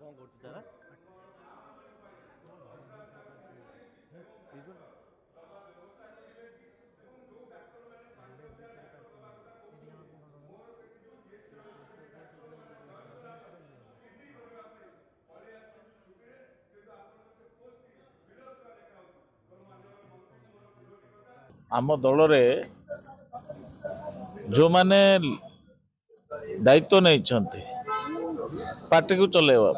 कौन करछि तारा आम दल जो माने दायित्व नहीं पार्टी को चलेवा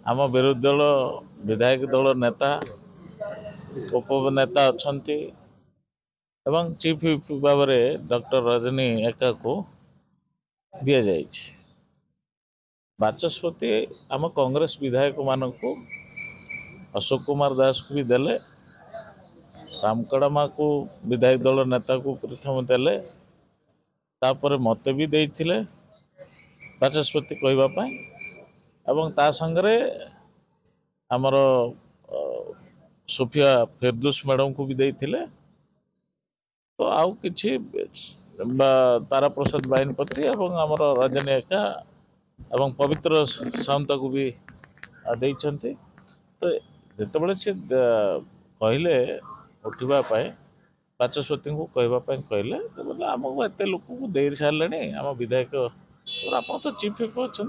आम विरोधी दल विधायक दल नेता उपनेता अच्छी एवं चीफ व्हिप भाव में डॉक्टर रजनी एका को दि जाए बाचस्पति आम कांग्रेस विधायक मान को अशोक कुमार दास को भी देले रामकड़मा को विधायक दल नेता को प्रथम देले तापर मत भी देइथिले बाचस्पति कहवाई एवं ता संगरे आमर सोफिया फिरदौस मैडम को भी देइथिले तो आउ किछि तारा प्रसाद बाहिनीपति एवं आमर रजनी एका एवं पवित्र सावंत को भी देइछन्ति तो जेतेबेले से कहले उठा बाचस्पति को कहवाई कहले बोले आमको एत लोक को दे सारे आम विधायक आप तो चीफ व्हिप अच्छा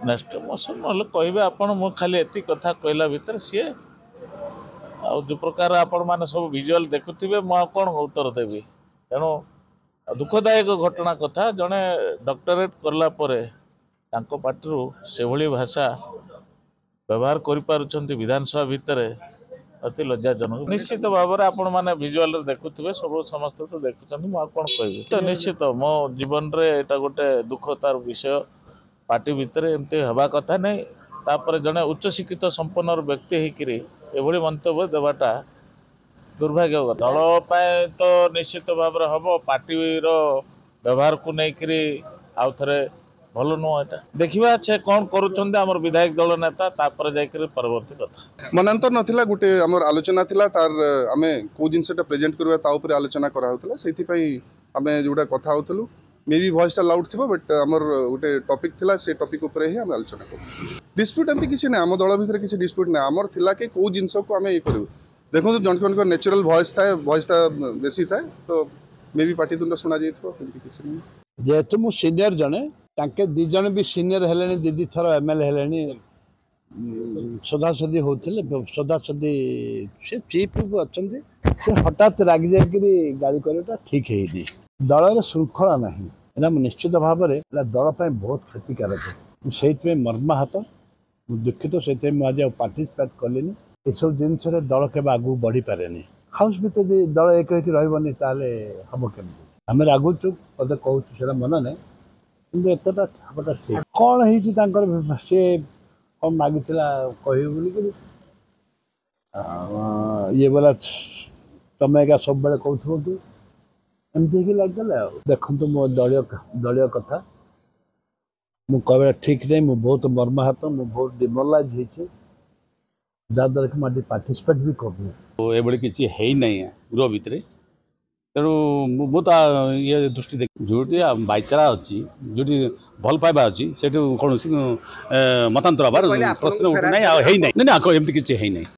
नेक्स्ट मोशन ना कहे आपड़ खाली एति कथा कहला भितर सी आ जो प्रकार आपण मैंने सब विजुअल देखुवे मुझे कौन उत्तर देवी तेणु दुखदायक घटना कथा जड़े डॉक्टरेट करला पार्टी से भली भाषा व्यवहार कर विधानसभा भितर अति लज्जाजनक निश्चित भाव में आपण मैंने विजुअल देखुवे सब समस्त तो देखुं मुझे कौन कह तो निश्चित मो जीवन रे एटा गोटे दुखतार विषय पार्टी भितर एमती हवा कथा नहीं तापर जड़े उच्च शिक्षित संपन्न व्यक्ति होकरी एभली मंतव्य देवाटा दुर्भाग्य दल तो निश्चित भाव में हम पार्टी व्यवहार को लेकर आउ थे भल नुह एटा देखा से कौन कर विधायक दल नेता तापर जाकर परवर्ती कथा मनांतर नाला गोटे आम आलोचना थिला तार आमे को जिनसटा प्रेजेंट करबा ता ऊपर आलोचना करा होतला सेति पई आमे जोडा कथा होतलु मे बी वॉइस टा लाउड थिबो बट हमर गोटे टॉपिक थिला से टॉपिक ऊपर ही हम आलोचना करू डिस्प्यूट एंती किछि नै आम दल भितर किछि डिस्प्यूट नै हमर थिला के को जिनस को आमे ए करू देखो जन जन नेचुरल वॉइस थाए वॉइस टा बेसी थाए तो मे बी पार्टी तुंडा सुना जाइथो किछि नै जेहेतु मु सीनियर जने तांके दी जन भी सीनियर हेलेनी दीदी थर एमएलए हेलेनी सदासदी होते सदासदी से चीफ अच्छा से हठात रागी जाकि गाड़ी करटा ठीक है दल श्रृंखला ना एना निश्चित भाव में दल बहुत क्षतिकारक से मर्माहत दुखित से मुझे पार्टिसिपेट कली सब जिन दल के आगू बढ़ी पारे हाउस भर दल एक रही हम केमी आम रागुचु पद कहूँ से मन ना कि एतटा हबाटा ठीक कौन है सी कौन मागी कह बोल ये बोला तुम एका सब बेले कहू एमती लगे देखु मो दलीय कथा मुझे ठीक नहीं मुझे बहुत मर्माहत मुझे बहुत डिमोरलाइज होती जहाँद्वारा कि मुझे पार्टिसिपेट भी करूँ ये किसी है ना गृह भितर तेणु बहुत ये दृष्टि देख जो भाईचारा अच्छी जो भल पाइबा अच्छी से कौन मतांतर हबार प्रश्न उठू ना एमती किसी है ना